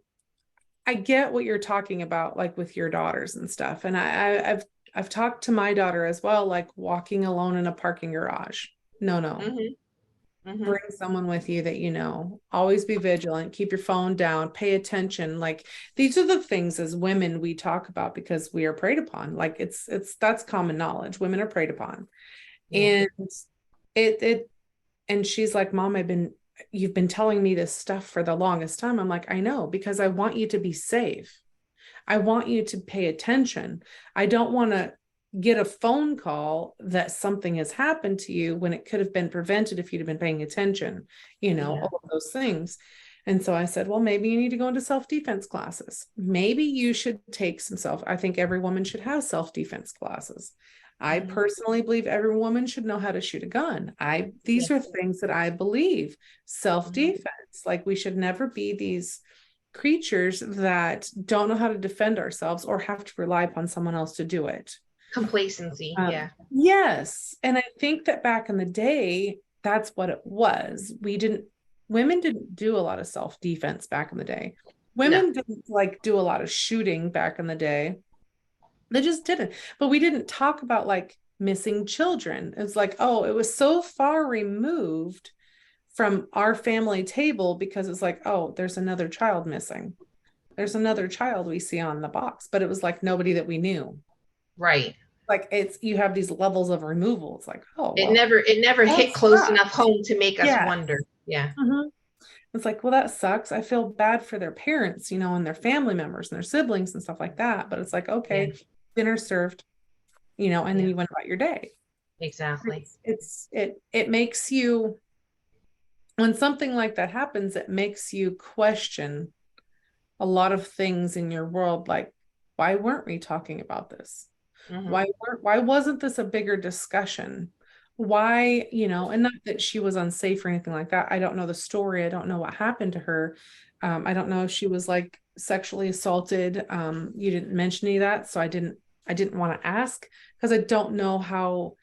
Speaker 1: I get what you're talking about, like with your daughters and stuff, and I've talked to my daughter as well, like walking alone in a parking garage. No.
Speaker 2: Mm-hmm.
Speaker 1: Bring someone with you that always be vigilant, keep your phone down, pay attention. Like these are the things as women we talk about because we are preyed upon. Like that's common knowledge. Women are preyed upon.
Speaker 2: Yeah.
Speaker 1: And and she's like, Mom, you've been telling me this stuff for the longest time. I'm like, I know, because I want you to be safe. I want you to pay attention. I don't want to get a phone call that something has happened to you when it could have been prevented if you'd have been paying attention, all of those things. And so I said, well, maybe you need to go into self-defense classes. Maybe you should take I think every woman should have self-defense classes. I personally believe every woman should know how to shoot a gun. These are things that I believe. Self-defense, like we should never be these creatures that don't know how to defend ourselves or have to rely upon someone else to do it.
Speaker 2: Complacency. Yeah.
Speaker 1: Yes. And I think that back in the day, that's what it was. Women didn't do a lot of self-defense back in the day. Women didn't like do a lot of shooting back in the day. They just didn't. But we didn't talk about like missing children. It's like, oh, it was so far removed from our family table because it's like, oh, there's another child missing. There's another child we see on the box, but it was like nobody that we knew.
Speaker 2: Right.
Speaker 1: Like you have these levels of removal. It's like, oh,
Speaker 2: It
Speaker 1: well,
Speaker 2: never hit close enough home to make us
Speaker 1: yeah.
Speaker 2: wonder. Yeah.
Speaker 1: Mm-hmm. It's like, well, that sucks. I feel bad for their parents, and their family members and their siblings and stuff like that. But it's like,
Speaker 2: Yeah.
Speaker 1: okay, dinner served, and then
Speaker 2: Yeah.
Speaker 1: you went about your day.
Speaker 2: Exactly.
Speaker 1: It makes you, when something like that happens, it makes you question a lot of things in your world, like, why weren't we talking about this?
Speaker 2: Mm-hmm.
Speaker 1: Why wasn't this a bigger discussion? Why, and not that she was unsafe or anything like that. I don't know the story. I don't know what happened to her. I don't know if she was like sexually assaulted. You didn't mention any of that, so I didn't want to ask because I don't know how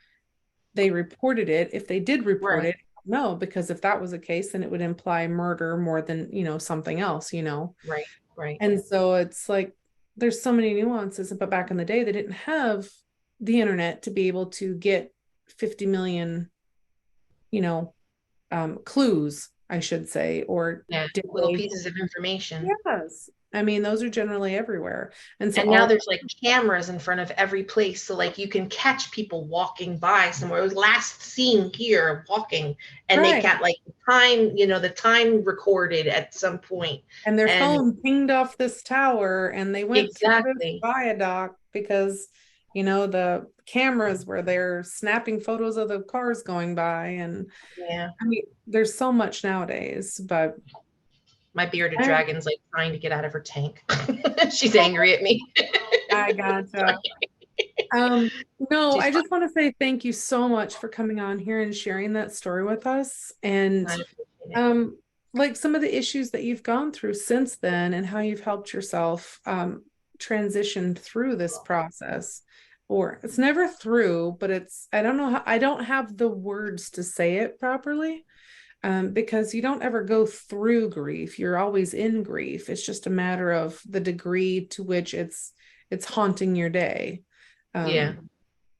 Speaker 1: they reported it. If they did report
Speaker 2: Right.
Speaker 1: it, no, because if that was the case, then it would imply murder more than, something else.
Speaker 2: Right. Right.
Speaker 1: And so it's like there's so many nuances, but back in the day, they didn't have the internet to be able to get 50 million, you know, clues, I should say, or
Speaker 2: Yeah.
Speaker 1: did
Speaker 2: Little
Speaker 1: they?
Speaker 2: pieces of information.
Speaker 1: Yes. I mean, those are generally everywhere. And so
Speaker 2: And now
Speaker 1: all
Speaker 2: there's like cameras in front of every place. So like you can catch people walking by somewhere. It was last seen here walking, and they
Speaker 1: right.
Speaker 2: got like time, the time recorded at some point.
Speaker 1: And their
Speaker 2: And
Speaker 1: phone pinged off this tower and they went through this
Speaker 2: exactly.
Speaker 1: viaduct because, the cameras were there snapping photos of the cars going by. And
Speaker 2: Yeah.
Speaker 1: I mean, there's so much nowadays, but
Speaker 2: My bearded
Speaker 1: I,
Speaker 2: dragon's like trying to get out of her tank. She's angry at me.
Speaker 1: I gotcha. Um, no,
Speaker 2: She's
Speaker 1: I
Speaker 2: fine.
Speaker 1: just want to say thank you so much for coming on here and sharing that story with us. And
Speaker 2: I appreciate it.
Speaker 1: um, like some of the issues that you've gone through since then and how you've helped yourself transition through this process. Or it's never through, but I don't know how, I don't have the words to say it properly. Because you don't ever go through grief. You're always in grief. It's just a matter of the degree to which it's haunting your day.
Speaker 2: Yeah.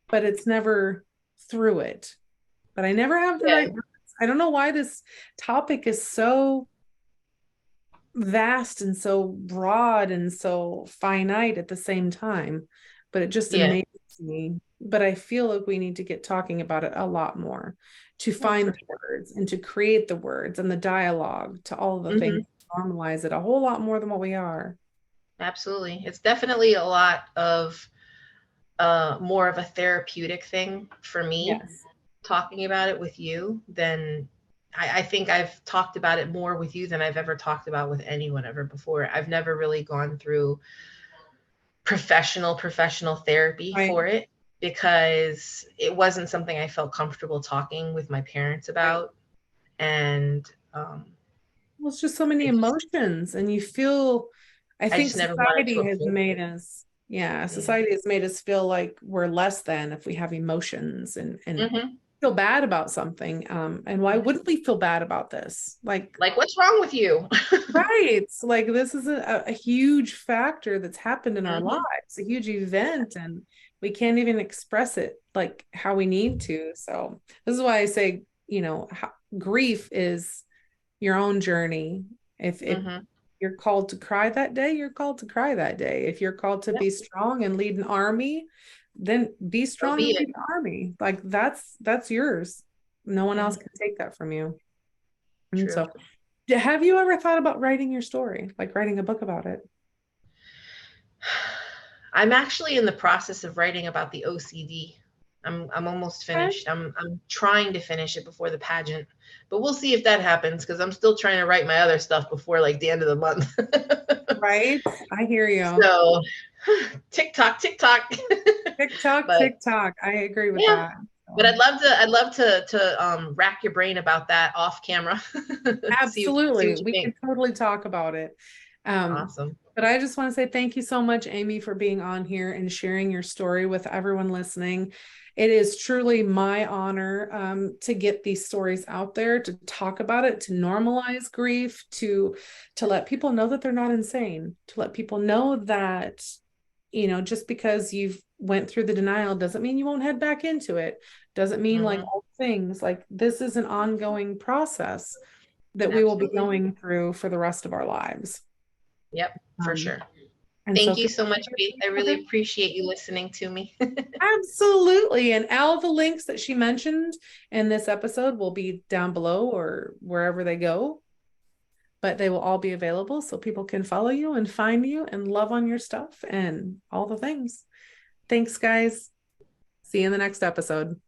Speaker 1: But it's never through it. But I never have the
Speaker 2: Yeah.
Speaker 1: right words. I don't know why this topic is so vast and so broad and so finite at the same time, but it just
Speaker 2: Yeah.
Speaker 1: amazes me. But I feel like we need to get talking about it a lot more to
Speaker 2: Oh,
Speaker 1: find
Speaker 2: for
Speaker 1: the
Speaker 2: sure.
Speaker 1: words and to create the words and the dialogue to all of the things,
Speaker 2: Hmm.
Speaker 1: normalize it a whole lot more than what we are.
Speaker 2: Absolutely. It's definitely a lot of more of a therapeutic thing for me
Speaker 1: Yes.
Speaker 2: talking about it with you than I think I've talked about it more with you than I've ever talked about with anyone ever before. I've never really gone through professional therapy
Speaker 1: Right.
Speaker 2: for it because it wasn't something I felt comfortable talking with my parents
Speaker 1: Right.
Speaker 2: about. And
Speaker 1: Well, it's just so many
Speaker 2: I just
Speaker 1: emotions, and you feel, I
Speaker 2: I
Speaker 1: think
Speaker 2: just never wanted to
Speaker 1: society has
Speaker 2: approach
Speaker 1: made
Speaker 2: it.
Speaker 1: us, yeah,
Speaker 2: Yeah.
Speaker 1: society has made us feel like we're less than if we have emotions and
Speaker 2: Hmm.
Speaker 1: feel bad about something. And why wouldn't we feel bad about this? Like,
Speaker 2: Like, what's wrong with you?
Speaker 1: right. Like this is a huge factor that's happened in our
Speaker 2: Hmm.
Speaker 1: lives, a huge event, and we can't even express it like how we need to. So this is why I say, grief is your own journey. If
Speaker 2: Hmm.
Speaker 1: you're called to cry that day, you're called to cry that day. If you're called to
Speaker 2: Yeah,
Speaker 1: be strong and lead an army, then be
Speaker 2: so
Speaker 1: strong
Speaker 2: be
Speaker 1: and
Speaker 2: it.
Speaker 1: lead an army. Like that's yours. No one
Speaker 2: Yeah,
Speaker 1: else can take that from you. And
Speaker 2: true.
Speaker 1: so, have you ever thought about writing your story, like writing a book about it?
Speaker 2: I'm actually in the process of writing about the OCD. I'm almost
Speaker 1: Okay.
Speaker 2: finished. I'm trying to finish it before the pageant, but we'll see if that happens because I'm still trying to write my other stuff before like the end of the month.
Speaker 1: Right. I hear you.
Speaker 2: So tick tock.
Speaker 1: TikTok,
Speaker 2: But
Speaker 1: TikTok. I agree with
Speaker 2: yeah,
Speaker 1: that.
Speaker 2: but
Speaker 1: So,
Speaker 2: I'd love to rack your brain about that off camera. See
Speaker 1: absolutely.
Speaker 2: what you
Speaker 1: We
Speaker 2: think.
Speaker 1: can totally talk about it. Um,
Speaker 2: Awesome.
Speaker 1: but I just want to say thank you so much, Amy, for being on here and sharing your story with everyone listening. It is truly my honor to get these stories out there, to talk about it, to normalize grief, to let people know that they're not insane, to let people know that, just because you've went through the denial doesn't mean you won't head back into it. Doesn't mean like
Speaker 2: Hmm.
Speaker 1: all things, like this is an ongoing process that we will be
Speaker 2: Absolutely.
Speaker 1: going through for the rest of our lives.
Speaker 2: Yep, for
Speaker 1: Um,
Speaker 2: sure.
Speaker 1: and so
Speaker 2: Thank you
Speaker 1: feel
Speaker 2: so much,
Speaker 1: free
Speaker 2: Faith. I
Speaker 1: to
Speaker 2: really appreciate you listening to me.
Speaker 1: absolutely. And all the links that she mentioned in this episode will be down below or wherever they go. but they will all be available so people can follow you and find you and love on your stuff and all the things. Thanks, guys. See you in the next episode.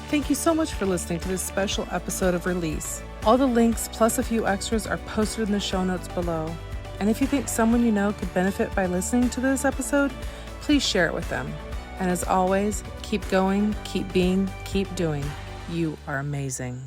Speaker 1: Thank you so much for listening to this special episode of Release. All the links plus a few extras are posted in the show notes below. And if you think someone you know could benefit by listening to this episode, please share it with them. And as always, keep going, keep being, keep doing. You are amazing.